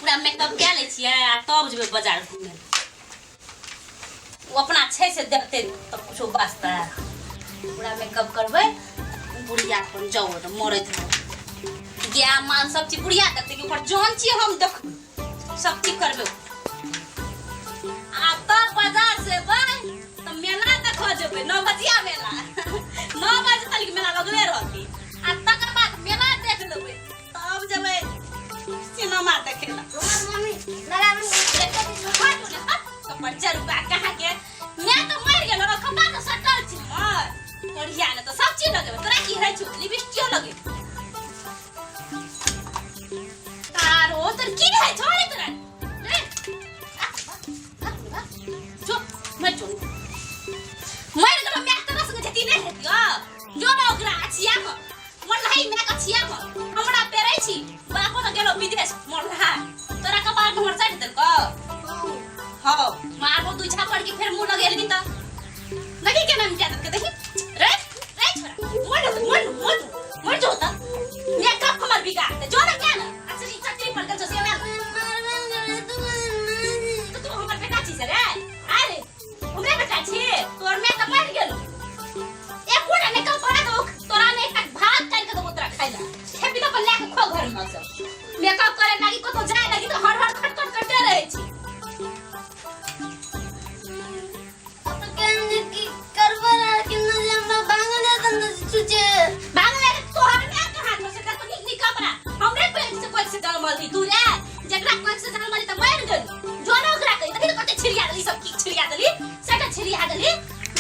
पूरा मेकअप क्या ले छिए तब जेबे बाजार घूमे। वो अपना अच्छे से देखते तब कुछ वास्ता है। पूरा मेकअप करबे बुढ़िया अपन जाओ तो मरत रहो। ज्ञान मान सब चीज बुढ़िया देखते के ऊपर जान छी हम देख सब चीज करबे। आता बाजार से भाई तो मेला देख जेबे 9 बजिया मेला 9 बजे तक मेला लगले रहती। आ तकर बाद मेला देख लेबे तब जेबे सिनेमा देखेला। मम्मी लगा ₹50 कहाँ के मैं तो मर गेलो खपा तो सटल छी मर बढ़िया ने तो सब चीज लगे तोरा की है छु लिपस्टिक लगे तारो तर की है छोड़े तोरा रे जो मैं जो मर गेलो मैं तो रस जति नहीं हेतियो जो ना ओकरा छिया म मन है मैं का छिया म हमरा पेरै छी बापो तो गेलो विदेश मोर हा तोरा कपार हमर साइड देल को हां मारबो तू इच्छा पड़ के फिर मुंह लगेली त लगी के नाम क्या के देखी रे रे छोरा मोड़ जो त मैं कब हमर बिगाड़ दे जो ना क्या ना असली चक्री पर गल से मैं तो हमर बेटा छी रे अरे हमरे बेटा छी तोर मैं त मर गेलो एक कोना ने कल पड़ा तो तोरा ने एक भात काट के दबो तोरा खाइला खेपी तो पल्ला के खो घर में सब मेकअप करे लागी को तो जाए लागी तो हर खटखट करते रहे छी। तू रे जकरा कोई से जान मारी त मर गेल जो ना ओकरा कहि तखन कते छिरिया दली सब की छिरिया दली सेटा छिरिया दली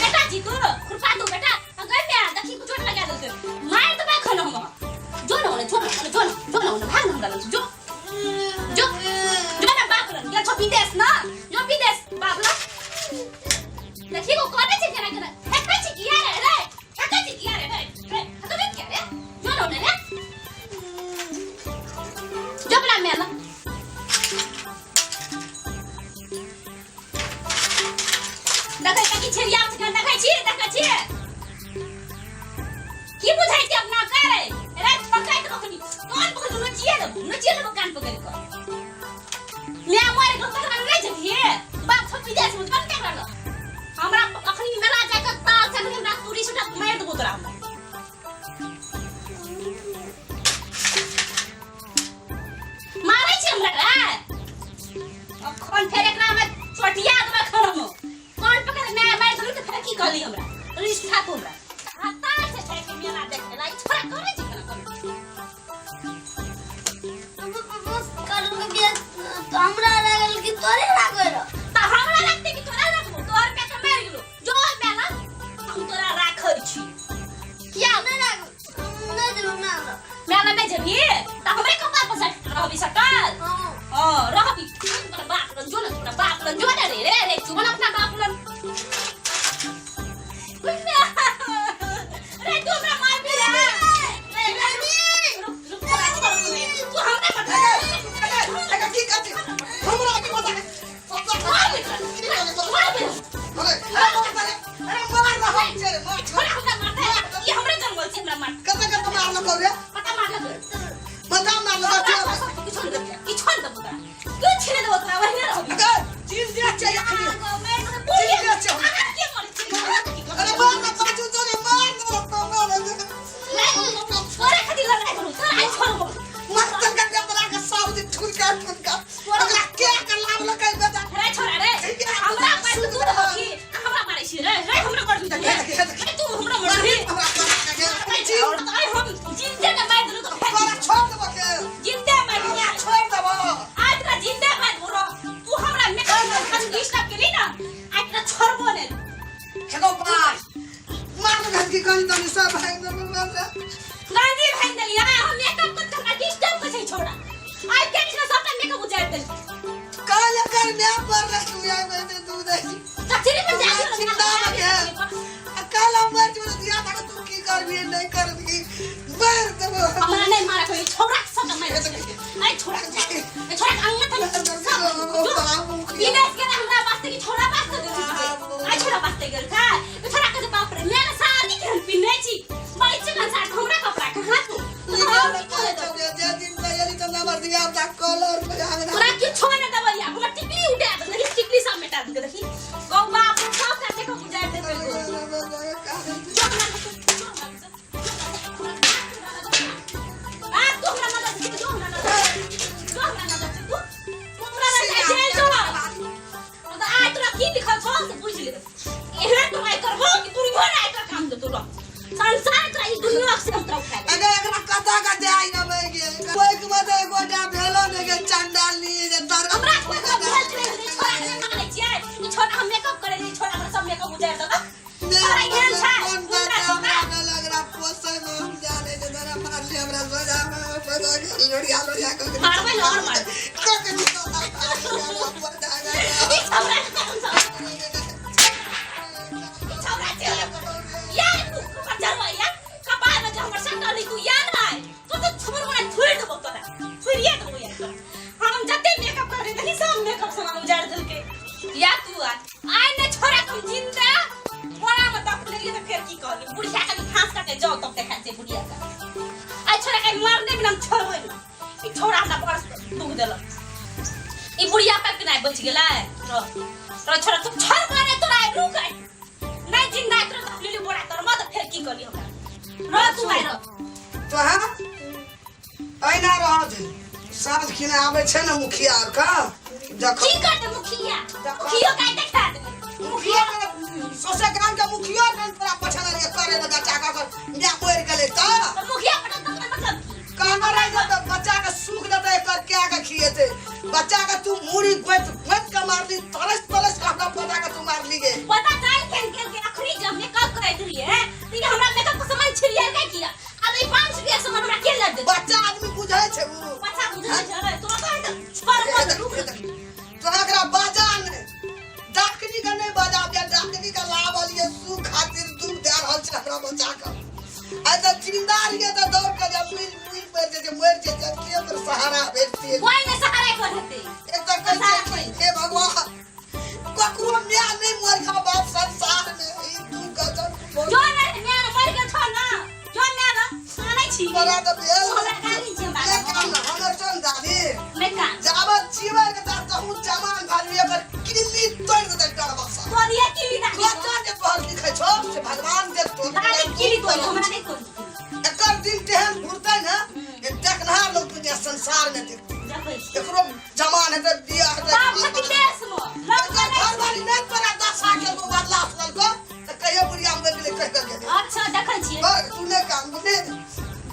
बेटा जी तू खुरपा तू बेटा अगर मैं देखी कुछ चोट लगा दे मार तो मैं खनो हम जो ना भाग हम गलन जो ना बाप लन या छपी देस ना जो भी देस बाप लन देखी को कोने से करा है छी किया रे है छी किया रे तो भी क्या रे जो ना रे जबला मेला देखै की छरिया से देखै छी की बुझाइ छै अपना करे रे पकाइ तो कनी कान पकड़ न कान पकड़ को मैं मारे को तक नहीं जबिए बाप सब विदेश में बन के रहल हमरा अखनी मेला जाय के ताल से हमरा पूरी सुटा मार देबो तोरा हम मारै छी हमरा रे अखन फेर एकरा में छोटिया देबे खरम कान पकड़ मैं मार देलु त फेर की कहली हमरा रिश्ता को हमरा आता से छै के मेला देखे लाई छोरा करे छी तो हमरा लागल कि तोरे लागल त हमरा लगते कि तोरा लागबो तोर पे के मार गेलो जो मेला हम तोरा राखै छी किया नहीं लागल नहीं देबो मेला में जेबी त हमरे कपार पर सट रहबी सटल हां रहबी तोरा बाप लन जो ना तोरा बाप लन जो ना रे सुमन अपना बाप लन रे तू हमरा मार भी रे तू हमरा पता लगा की करती हमरा की पता है अरे मार ना हो चल मार छोरा हमरा मारता है ये हमरे जन्म से हमरा मार कब मार लो रे पता मार लो पता मार लो कि छोड़ दे पुत्रा क्यों छेड़ दे पुत्रा वही रहबी अगर चीज दिया चाहिए चीज दिया चाहिए के मर अरे मार ना बाजू तो रे मार छोरा खाती लड़ाई करू तो आई छोड़ मत कर के तोरा का सब दिन ठुल का अगर क्या कर लाभ लगा बेटा रे छोरा रे हमरा पास तू हो कि हमरा मारे छी रे हमरा कर दी तू हमरा मार दी आई हम जिंदे ना मार दलु तो तोरा छोड़ दबो के जिंदे मार दिया छोड़ दबो आज का जिंदे मार बोरो तू हमरा में खाली डिस्टर्ब केली ना आज का छोड़बो ने हेगो पास मार दे की कहीं तो सब भाई गांधी भाई ने लिया हम मेकअप कर हमरा डिस्टर्ब कर छै छोड़ा आई के ना सब मेकअप उजाड़ दे काल कर मैं पर रख मैं दूध है कचरी में जा चिंता मत काल मर जो दिया था तू की कर भी नहीं कर दी मार दबो हमरा नहीं मारा कोई छोड़ा सब मार आई छोड़ा अंग में विदेश के हमरा वास्ते की छोड़ा वास्ते आई छोड़ा वास्ते गेल था छोड़ा के बाप रे मेरा शादी के पिन्ने छी बड़ी चिकन साथ हमरा कपड़ा कहां तू दिन तैयारी तो ना मर दिया अब कॉलर पे आ ई छोरा हमरा पर दुख देलक ई बुढ़िया पे के नहीं बच गेलै तो छोरा तू छोड़ करे तोरा रुक नहीं जिंदा तोरा तकलीफ बोरा कर मत फेर की करी हमरा रो तू आई रो तो है ऐना रह जे साँझ खिने आवे छे ना मुखिया और का देख की करते मुखिया मुखिया काहे देखा दे मुखिया सोसे गांव के मुखिया ने तोरा पछाना रे करे ना बच्चा का या मोर गेले त मुखिया पटक तो मतलब कहना रह जा बच्चा का सुख देते कर क्या का खिएते बच्चा का तू मुड़ी गोत गोत का मार दी तरस तरस का पता का तू मार ली गे पता चल के आखिरी जब मेकअप करैत रही है तो हमरा मेकअप का सामान छिड़िया का किया अब ई 5 रुपया सामान हमरा के लग दे बच्चा आदमी बुझै छै वो बच्चा बुझै छै तो छोड़ रुक तो एकरा बाजान डाकनी का नहीं बाजा या डाकनी का लाभ वाली सुख खातिर दूर दे रहल छै एकरा बच्चा का आ त जिंदार के त दौड़ के जब मिल पर जे मर जे के पर सहारा भेटती कोई ने सहारा कर देते एक त कहै हे भगवान ककरो म्या नहीं मर खा बाप संसार में ई तू गजब जो ने म्या मर के छ ना जो म्या ना सुनै छी बड़ा त भेल हमरा गाली छै हमरा हमर चल दादी मैं का जावत जीवन के त हूं जमान भालू एकर किल्ली तोड़ दे डर बक्सा तो ये की ना बच्चा जे पढ़ लिखै छो से भगवान दे तो गाली की तो हमरा नहीं कोई एकर दिन तेहन घुरतै ना ये देखनहार लोग दुनिया संसार में देख देखै छी एकरो जमान है दिया है बाप के देश में एकर घर वाली नहीं तोरा 10 साल के बदला सुनल को त कहियो बुढ़िया में गेले कह कर गेले अच्छा देखै छी पर तूने काम ने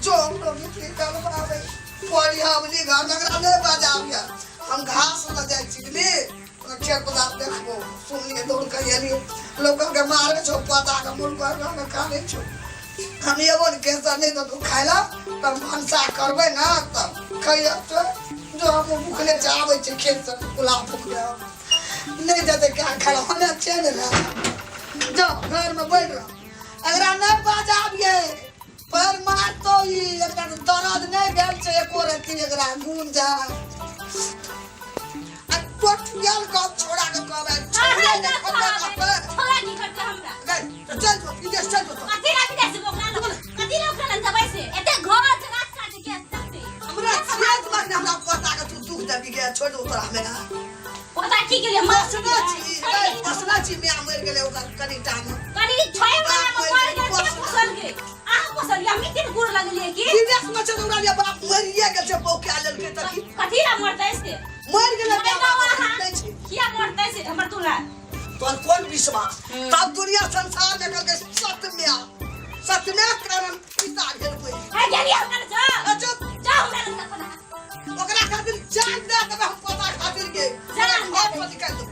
जो तो बिक्री कर बाबे कोई हमनी घर नगरा नहीं बजाबिया हम घास ल जाय छिकली खेत पदार्थ देखबो सुनिए दौड़ के एली लोग के मारे छो पता के मुर्गा में खाने छो हम ये बोल के नहीं तो तू खाइला तब मनसा करबे ना तब खइया तो जो हम भूखले जावे छे खेत से गुलाब भूखले नहीं देते क्या खाला होने चले ना जो घर में बैठ रहा अगर नहीं बजाबिए पर मार तो ये एकरा दर्द नहीं भेल छे एको रति एकरा गुन जा टोटियल का छोड़ा के कहबे छोड़ा के छोड़ा की करते हमरा चल जो विदेश चल जो कतिला विदेश बोकरा न कतिला ओकरा न दबाई से एते घर जगह काट के सकते हमरा सियात में हमरा पता के तू दुख दे के छोड़ दो तोरा हमरा पता की के लिए मसला छी मैं मर गेले ओकर कनी टाइम कनी छोय वाला मर गए के फसल के आ फसल या मिटिन गुड़ लगले की विदेश में चल हमरा बाप मरिए गेल छे बौका लेल के त कतिला मरतै से मर गेले किया मरतै से हमर दूल्हा तो कौन विश्वास तब दुनिया संसार में कहके सत्य में कारण पिता भेल कोई है गेली हमरा जा चुप जा हमरा अपना ओकरा खातिर जान दे तब हम पता खातिर के जान बाप को निकाल दो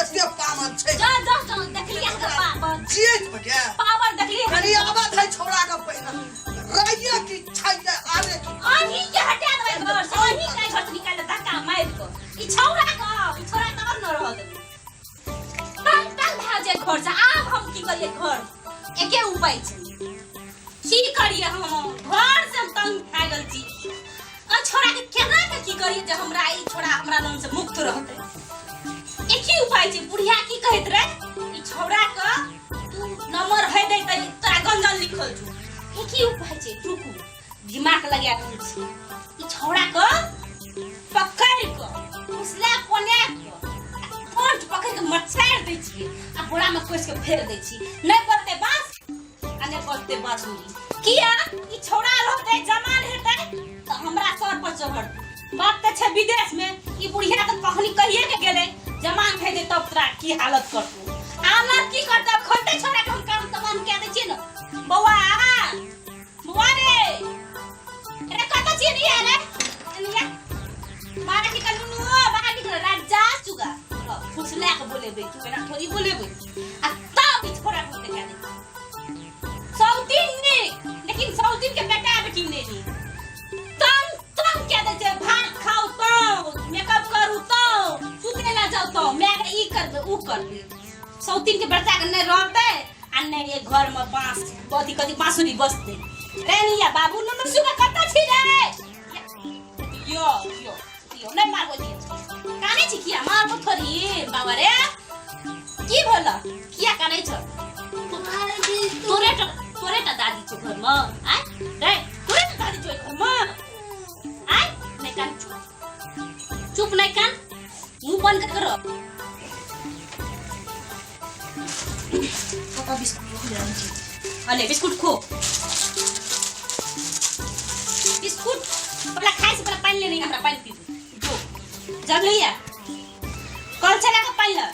एते पावन छै जा जा जा देखलिए का पावर जीत में क्या पावर देखलिए कनी आवाज है छोड़ा का पहिना रहिया की छै आवे की आही के हटा देबै घर से आही के घर से निकाल धक्का मार को ई छोरा का न रह दे टल भा जे घर से आब हम की करिए घर एके उपाय छै की करिए हम घर से तंग खा गेल छी आ छोरा के केना के की करिए जे हमरा ई छोरा हमरा नाम से मुक्त रहते एक ही उपाय छै बुढ़िया की कहत रे ई छोरा का तू नंबर है दे त तोरा गंजन लिखल छु एक ही उपाय छै रुकू दिमाग लगा रहल छी ई छोरा का पकड़ के उसला कोने पंच पकड़ के मचार दै छी आ बोरा में कोस के फेर दै छी नहीं पड़ते बास आ नहीं पड़ते बांसुरी किया ई छोरा रहते जमान हेतै त हमरा सर पर चढ़ बात त छै विदेश में ई बुढ़िया त कखनी कहिए के गेलै जमान भे दे तब तोरा की हालत करतू आलत की करतै खोलते छोरा के हम काम तमाम के दै छी न बौआ बौआ रे एरे कत छी नहीं आले एनिया मारा की कनु बाहर निकल राजा चुगा फुसला के बोलेबे तू मेरा थोड़ी बोलेबे आ तब ई छोरा को देखा दे सौतीन ने लेकिन सौतीन के बेटा बेटी ने तुम क्या दे भात खाओ तो मेकअप करू तो सुते ला जाओ तो मैं ई करबे ऊ करबे सौतीन के बेटा के नहीं रहते आ नहीं ये घर में बांस कथी कथी बांसुरी बजते रेनिया बाबू ननु सुगा कत छी रे यो नहीं मारबो दिए काने छी किया मारबो थोड़ी बाबा रे की भला किया काने छ तोरे त दादी छ घर में आ रे तोरे त दादी छ घर में आ नहीं चुप नहीं कान मुंह बंद कर करो पापा बिस्कुट अले बिस्कुट खो बिस्कुट पहले खाए से पहले पानी ले नहीं हमरा पानी पी जो जब लिया कल चला का पानी ला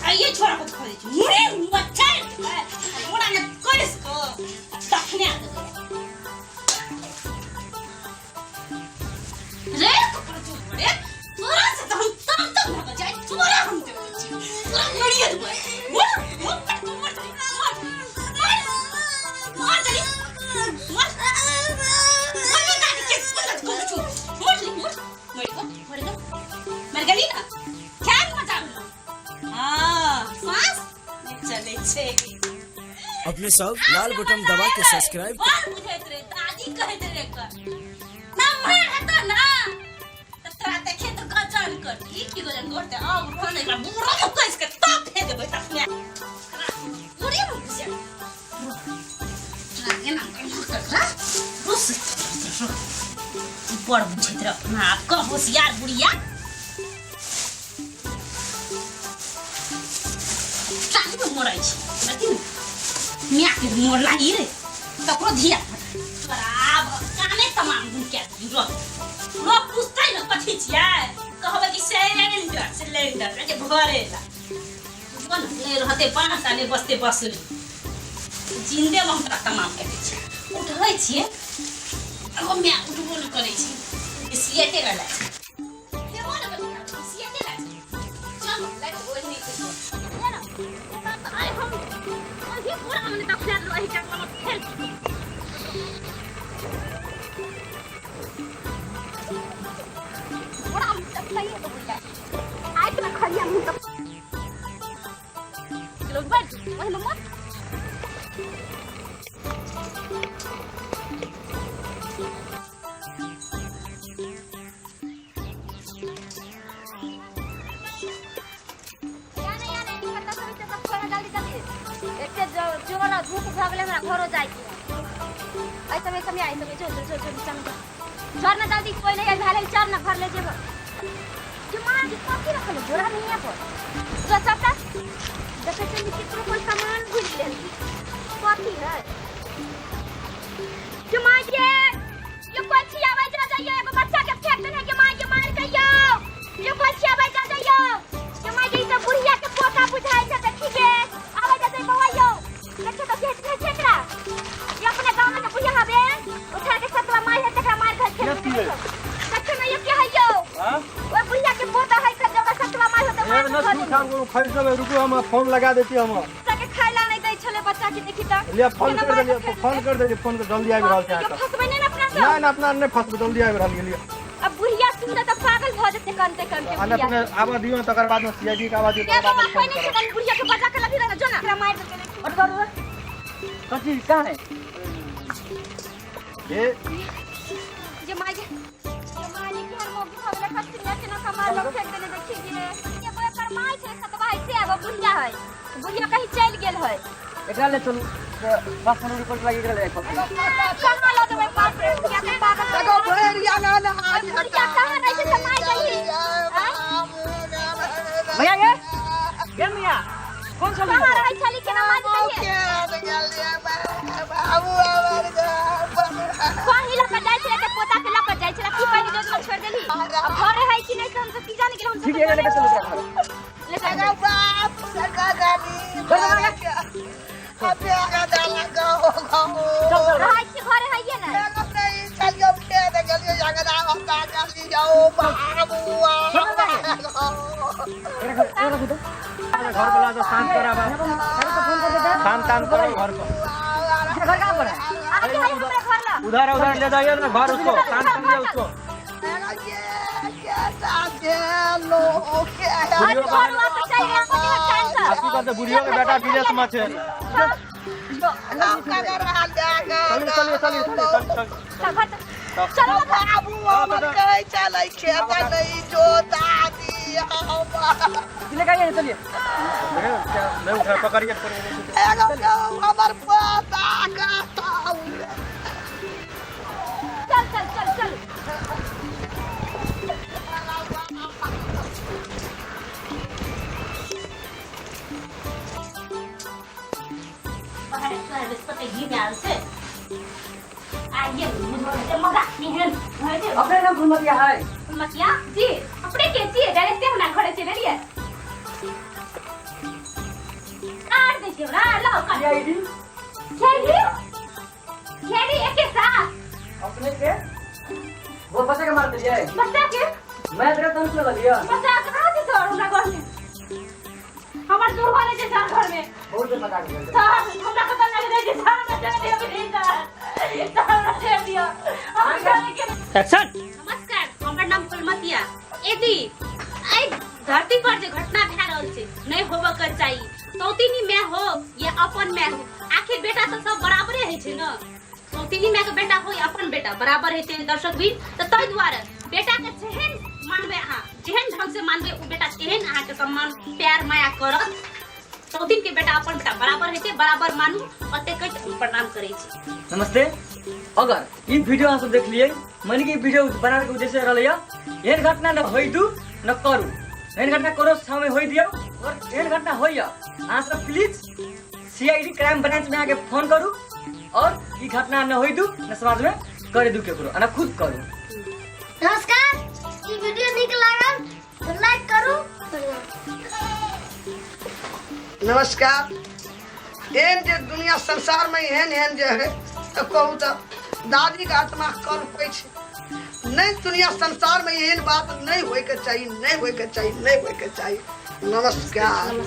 आइए छोरा को खा दे मुरे मच्छर मोड़ा ने कोइस को तखने आ रे कपड़ा जो पड़े तोरा से तो हम तम भाग जाए तोरा हम ते तोरा मरिया दे मोड़ तू मर चली मर दादी के पुलत को छू मर गली ना क्या मजा हां सांस चले छे अपने सब लाल बटन दबा के सब्सक्राइब और मुझे तेरे दादी कहे तेरे कर ना मैं है तो ना तोरा देखे तो गजन करती की गजन करते अब खाने का बुरा को कस के तब फेंक दे तखने पूरी मुझ से ट्रागे ना कर रुस बड़ बुझे तेरा अपना आपका होशियार बुढ़िया चाकू में मोराई छी लेकिन मियां के मोर लागी रे कपड़ो धिया बराबर काने तमाम गुन के रो पूछता न कथि छिया कहबे कि सिलेंडर के भरेला मन ले रहते पाना साले बसते बस जिंदे में हमरा तमाम के छी उठै छिए अब मैं उठबो न करै छी इसलिए तेरा ला के मन बता इसलिए तेरा चल लाइक बोल नहीं तो ना आई हम ये पूरा हमने तक फेर रही का हम खेल पूरा हम तक सही है तो बोल आई तो खलिया हम तक चलो बैठ वही मम्मा धूप भागले हमरा घरो जाय के आई समय आई समय चल चल ना जल्दी कोई नहीं भाले चल ना भर ले जेब जे मां जी कथि रखल जोरा नहीं है पर जो सबटा देखे से कितना कोई सामान भूल ले कथि है जे मां जी ये कोची आवे जा जाइए एगो बच्चा के फेंक देने के मां के मार कहियो ये कोची आवे जा जाइए जे मां जी सब बुढ़िया के पोता बुझाई से देखी के आवे जा जाइए बवाइयो देखो तो खेत छेकरा ये अपने गांव में बुढ़िया हबे उठा के सतवा मार है तकरा मार खा खेत में सच में ये क्या है यो हां वो बुढ़िया के पोता है का जब सतवा मार होता मार खा न खान को खरीद सब रुको हम फोन लगा देती हम सके खाइला नहीं दै छले बच्चा के देखी त ले फोन कर दे फोन कर जल्दी आबि रहल छै फसबै नहीं अपना सब ना अपना नहीं फसबै जल्दी आबि रहल गेलिए अब बुढ़िया सुनते तो पागल भ जते कानते अने अपने आवा दियो तकर बाद में सीआईडी के आवाज के बाबा कोई नहीं छै बुढ़िया के बजा के लगी रह जो ना मार दे और करू कथि कहां है ये जे माई के घर में भगले कथि ने ना कमाल लोग फेंक देने देखी गे ये कोई कर माई छै खतबा है से अब बुढ़िया है बुढ़िया कहीं चल गेल है एकरा ले चलू बस फोन रिपोर्ट लगी एकरा ले कहां ला देबै बाप रे क्या के पागल देखो भैरिया ना आज बुढ़िया कहां रह छै समाई गई भैया ये मिया कौन सा कहां रह छली के ना मार कहिए बाबू आवर कहीं ला के जाय छले के पोता के ला के जाय छले की पानी दूध में छोड़ देली अब घरे है कि नहीं तो हम सब की जाने के हम ठीक है लेके चलो ले जा बाप सरकार गाड़ी अबे आगा डाला गाओ रहाई के घरे है ये ना नहीं चलियो फेर गलियो जागा ना होता जल्दी जाओ बाबू घर वाला तो शांत करावा शांत करो घर को घर का पर आगे है हमरे घर ला उधर ले जाइए ना घर उसको शांत करिए उसको क्या साथे लो क्या आज घर वापस चाहिए हमको टाइम था आपकी बात बुढ़ियों के बेटा विदेश में छे नाम का कर रहा चलो बाबू हमर कहे चलै खेत नहीं जोता दिया ले गाड़ी चलिए मैं उठा पकड़िए हमर पोता का चल फुलमतिया है मतिया जी अपने के जी डायरेक्ट हमरा घरे चले लिए आर देखियो ना लाओ का आईडी खेली एके साथ अपने के वो बच्चे के मार दिए बच्चा के मैं तेरे तन से लगा दिया बच्चा कहां से सर हमरा घर में हमर दूर वाले जे सर घर में बहुत देर बता दिया सर हमरा पता लग रहा है कि सर में चले दिया सर दे दिया हम जाने के एक्शन नमस्कार हमर नाम फुलमतिया यदि आई धरती पर जे घटना भै रहल छै नहीं होबे कर चाहिए सौतीनी मैं हो या अपन मैं हो आखिर बेटा तो सब बराबरे है छै न सौतीनी मैं के बेटा हो या अपन बेटा बराबर है छै दर्शक भी तो तै द्वारा बेटा के जेहन मानबे अहाँ जेहन ढंग से मानबे उ बेटा केहन अहाँ के सम्मान प्यार माया करत सौतीन के बेटा अपन बेटा बराबर है छै बराबर मानू ओते कट प्रणाम करै छी नमस्ते अगर ई वीडियो अहाँ सब देख लिए मन की वीडियो बनाने के उद्देश्य रहलैया एहन घटना न होई दू न करू एहन घटना करो सामने होई दियो और एहन घटना होइया अहाँ सब प्लीज सीआईडी क्राइम ब्रांच में आके फोन करू और ई घटना न होई दू न समाज में करे दू के करू न खुद करू नमस्कार ई वीडियो नीक लागल तो लाइक करू नमस्कार एहन जे दुनिया संसार में एहन जे है तो कहू तो दादी का आत्मा कर पे नहीं दुनिया संसार में एहन बात नहीं होए के चाहिए नहीं होए के चाहिए नहीं होए के चाहिए नमस्कार